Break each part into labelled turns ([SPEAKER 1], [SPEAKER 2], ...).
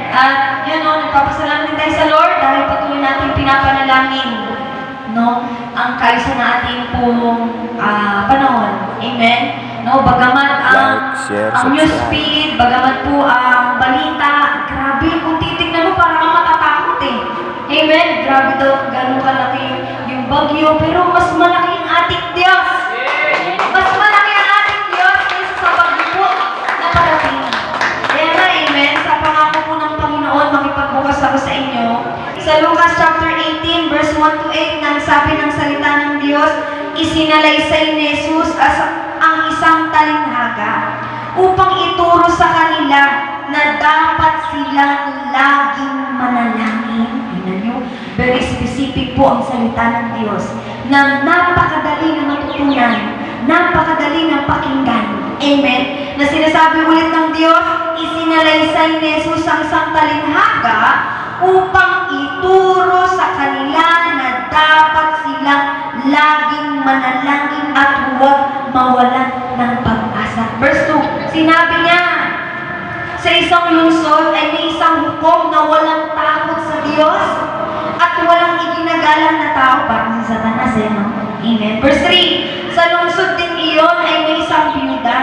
[SPEAKER 1] At yun o, nagpapasalamat din tayo sa Lord dahil patuloy natin pinapanalangin, no, ang kaisa na ating pong panahon. Amen? No, bagamat ang newsfeed, bagamat po ang balita, grabe, kung titignan mo parang matatakot eh. Amen? Grabe daw, ganun kalaki yung bagyo, pero mas malaki ang ating Diyos. Mas malaki ang ating Diyos kaysa sa bagyo po na parating. Kaya nga, amen, sa pangako po ng Panginoon, makipagbukas ako sa inyo. Sa Lucas chapter 18, verse 1 to 8, nang sabi ng salita ng Diyos, isinalaysay ni Jesus ang isang talinhaga upang ituro sa kanila na dapat silang laging manalangin. Tingnan nyo, very specific po ang salita ng Diyos na napakadali na matutunan, napakadali na pakinggan. Amen? Na sinasabi ulit ng Diyos, isinalaysay ni Jesus ang isang talinhaga upang ituro sa kanila na dapat silang laging manalangin at huwag mawalan ng pag-asa. Verse 2, sinabi niya, sa isang lungsod ay may isang hukom na walang takot sa Diyos at walang iginagalang na tao, parang si Satanas no? Amen. Verse 3, sa lungsod din iyon ay may isang biyuda.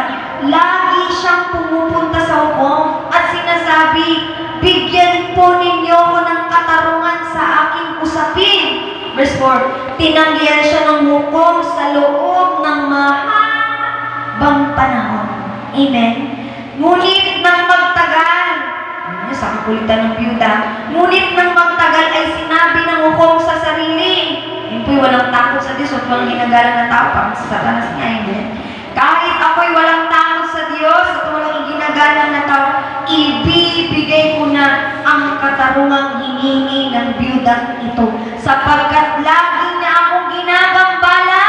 [SPEAKER 1] Lagi siyang pumupunta sa hukom at sinasabi, bigyan po ninyo ko ng katarungan sa aking usapin. Verse 4, tinanggihan siya ng hukom sa loob ng mahabang panahon. Amen. Ngunit nang magtagal, sa kakulitan ng biyuda, ngunit nang magtagal ay sinabi ng hukom sa sarili, yun po'y walang takot sa Diyos at walang ginagalang na tao, parang sa Satanas niya, amen. Kahit ako'y walang takot sa Diyos at walang iginagalang na tao, ibibigay ko na ang katarungang hiningi ng biyudang ito, sapagkat lagi niya akong ginagambala.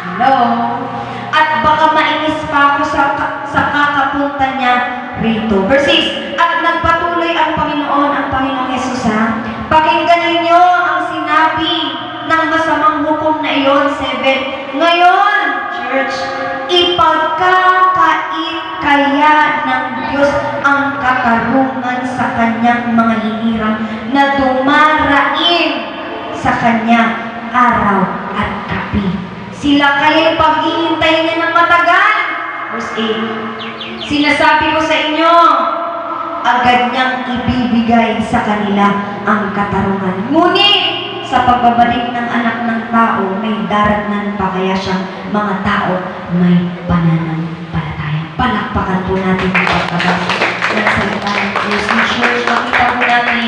[SPEAKER 1] Hello? At baka mainis pa ako sa kakapunta niya rito. Verse 6, at nagpatuloy ang Panginoong Jesus pakinggan ninyo ang sinabi ng masamang hukom na iyon. 7, ngayon, church, ipagkakait kaya ng Diyos ang katarungan sa kanyang mga hinirang na dumarain sa kanya araw at gabi. Sila kaya'y paghihintay niya ng matagal. Verse 8, sinasabi ko sa inyo, agad niyang ibibigay sa kanila ang katarungan. Ngunit, sa pagbabalik ng anak ng tao, may daratnan pa kaya siyang mga tao may pananampalataya. Palakpakan po natin ang pagkabasa ng salita ng Diyos. In church, makita po natin,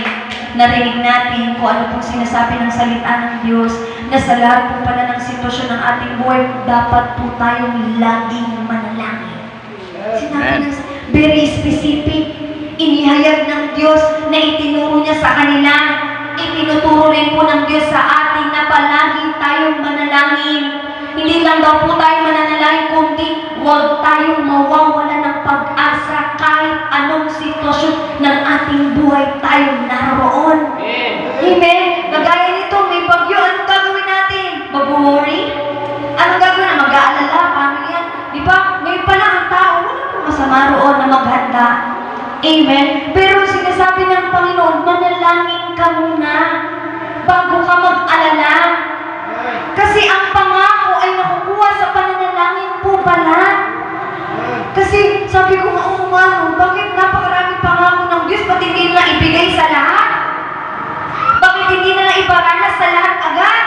[SPEAKER 1] narinig natin kung ano pong sinasabi ng salita ng Diyos, na sa lahat po pala ng sitwasyon ng ating buhay, dapat po tayong laging manalangin. Sinabi ng very specific, inihayag ng Diyos na itinuro niya sa kanila, itinuturo rin po ng Diyos sa atin na palagi tayong manalangin. Hindi lang daw po tayo mananalangin, kundi huwag tayong mawawala ng pag-asa kahit anong sitwasyon ng ating buhay tayong naroon. Amen? Kagaya nito, may bagyo, anong gagawin natin? Mag-worry? Anong gagawin na? Mag-aalala? Paano yan? Di ba? Ngayon pala ang tao, wala pong masama roon na maghanda. Amen? Pero sinasabi ng Panginoon, manalangin ka muna bago ka mag-alala. Kasi ang pangako ay nakukuha sa pananalangin po pala. Kasi sabi ko, bakit napakaraming pangako ng Diyos, ba't hindi na ibigay sa lahat? Bakit hindi na iparanas sa lahat agad?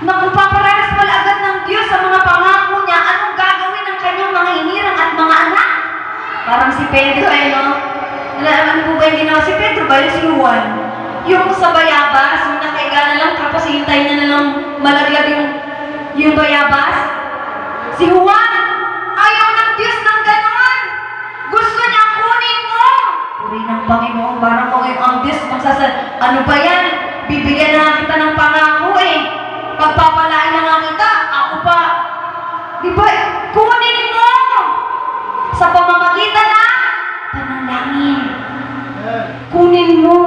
[SPEAKER 1] Nakupaparanas pala agad ng Diyos sa mga pangako niya, anong gagawin ng kanyang mga hinirang at mga anak? Parang si Pedro no? Ano po ba yung ginawa? Si Pedro ba? Yung si Juan? Yung sa bayabas, yung nakaiga na lang, tapos hintayin na lang malaglag yung bayabas? Si Juan, ayaw ng Diyos ng ganon. Gusto niya kunin mo. Puri ng Panginoon, parang kung ang Diyos, ano ba yan? Bibigyan na kita ng pangako Pagpapalain na nga kita, ako pa. Di ba? Kunin mo! Sa pamamagitan na panalangin. Kunin mo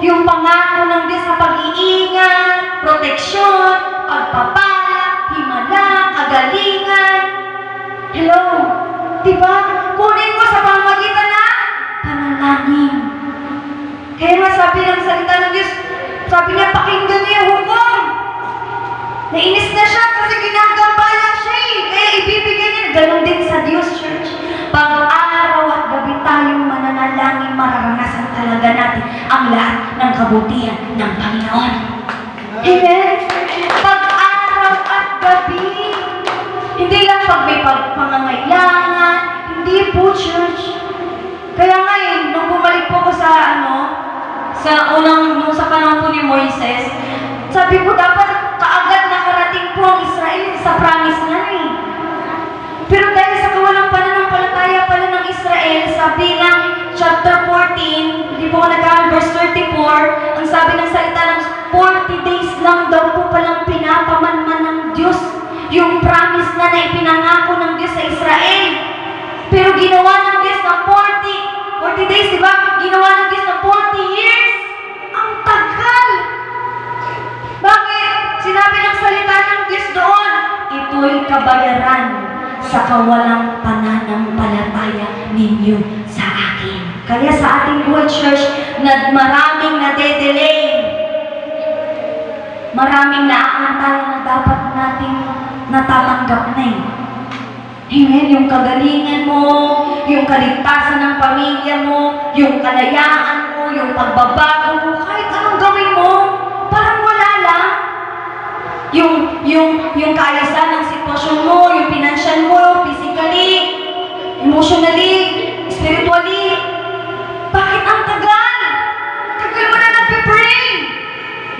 [SPEAKER 1] yung pangako ng Diyos sa pag-iingat, proteksyon, pagpapala, himala, kagalingan. Hello? Diba? Kunin mo sa pamamagitan na panalangin. Sabi niya, pakinggan niyo yung hukom. Nainis na siya kasi ginagambala siya eh. Kaya ibibigay niya. Ganon din sa Diyos, church. Pag-araw at gabi tayong mananalangin, mararanasan talaga natin ang lahat ng kabutihan ng Panginoon. Amen? Pag-araw at gabi. Hindi lang pag may pangangailangan. Hindi po, church. Kaya ngayon, nung bumalik po ko sa sa panahon po ni Moises, sabi ko dapat kaagad nakarating po ang Israel sa promise niya eh. Pero dahil sa kawalang pananampalataya pala ng Israel, sa bilang chapter 14, hindi po ko nagkaroon, verse 34, ang sabi ng salita ng 40 days lang daw po palang pinapamanman ng Diyos yung promise na ipinangako ng Diyos sa Israel. Pero ginawa ng Diyos na 40 days, di ba? Ginawa ng Diyos na 40 years. Ang tagal! Bakit? Sinabi ng salita ng Diyos doon, ito'y kabayaran sa kawalang pananampalataya ninyo sa akin. Kaya sa ating buhay, church, maraming nade-delay. Maraming naaantala na dapat nating natatanggap na eh. Amen? Yung kagalingan mo, yung kaligtasan ng pamilya mo, yung kalayaan mo, yung pagbabago mo, kahit anong gawin mo, parang wala lang. Yung kaayusan ng sitwasyon mo, yung financial mo, physically, emotionally, spiritually, bakit ang tagal? Tagal mo na nagpipray.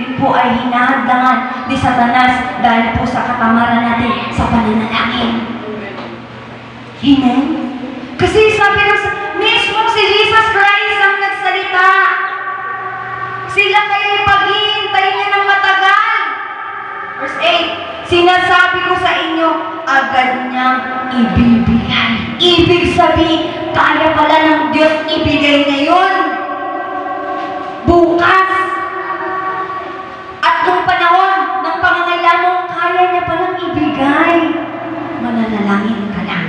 [SPEAKER 1] Yun po ay hinahadlangan ni Satanas dahil po sa katamaran natin sa pananalangin. Amen? Kasi sabi mismo si Jesus Christ ang nagsalita. Sila kayo'y paghihintay niya ng matagal. Verse 8, sinasabi ko sa inyo, agad niyang ibibigay. Ibig sabihin, kaya pala ng Diyos ibigay ngayon. Bukas. At nung panahon ng pangangailangan mo, kaya niya palang ibigay. Mananalangin ka lang.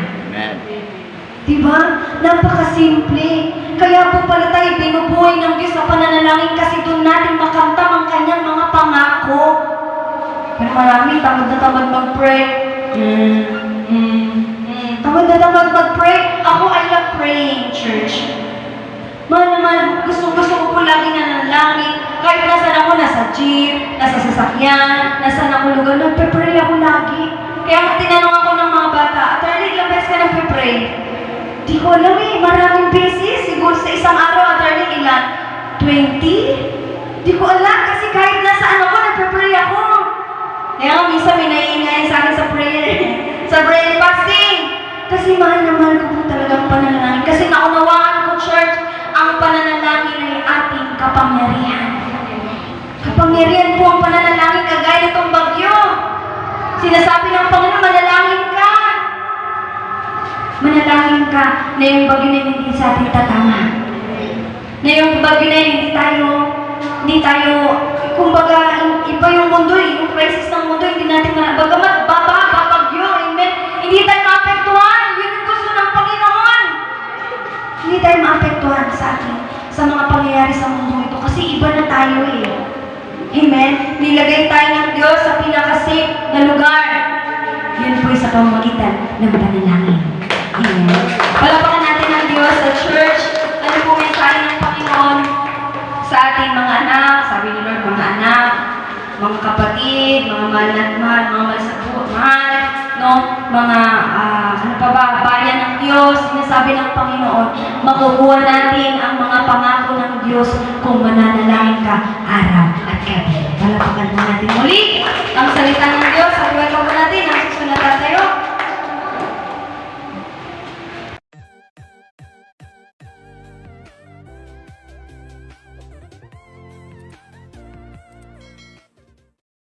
[SPEAKER 1] Diba? Napakasimple. Kaya po pala tayo binubuhay ng Diyos sa pananalangin kasi doon natin makamtam ang kanyang mga pangako. Pero marami, tamad na tamad mag-pray. Tamad na tamad mag-pray. Ako, I love praying, church. Naman, gusto ko po lagi nananalangin. Kahit nasan ako, nasa jeep, nasa sasakyan, nasa ako lugar, nagpe-pray ako lagi. Kaya tinanong ako ng mga bata, attorney, ilang beses ka nagpe-pray? Di ko alam eh, maraming beses. Siguro sa isang araw, attorney, ilan? 20? Di ko alam kasi kahit nasaan ako, nagpe-pray ako. Kaya nga, minsan may naiingayan sa akin sa prayer. Sa prayer fasting. Kasi mahal na mahal ko po talagang pananalangin. Kasi naunawaan ko, church, ang pananalangin ay ating kapangyarihan. Kapangyarihan po ang pananalangin kagaya nitong bagyo. Sinasabi ng Panginoon, manalangin ka. Manalangin ka na yung bagyo na hindi sa atin tatama. Na yung bagyo na hindi tayo, kumbaga, iba yung mundo eh, yung crisis ng mundo, hindi natin bagamat babagyo, amen, hindi tayo maapektuhan, yun yung gusto ng Panginoon. Hindi tayo maapektuhan sa atin, sa mga pangyayari sa mundo ito, kasi iba na tayo eh. Amen? Nilagay tayo ng Diyos sa pinaka-safe na lugar. Yun po sa pamamagitan ng panalangin. Amen? Palapakan natin ang Diyos sa church. Ano po mensahe ng Panginoon sa ating mga anak, sabi ni Lord, mga anak, mga kapatid, mga mahal na mahal, mga mahal sa mahal, no? Mga, bayan ng Diyos, sinasabi ng Panginoon, makukuha natin ang mga pangako ng Diyos kung mananalangin ka araw at gabi. Palapakan natin muli ang salita ng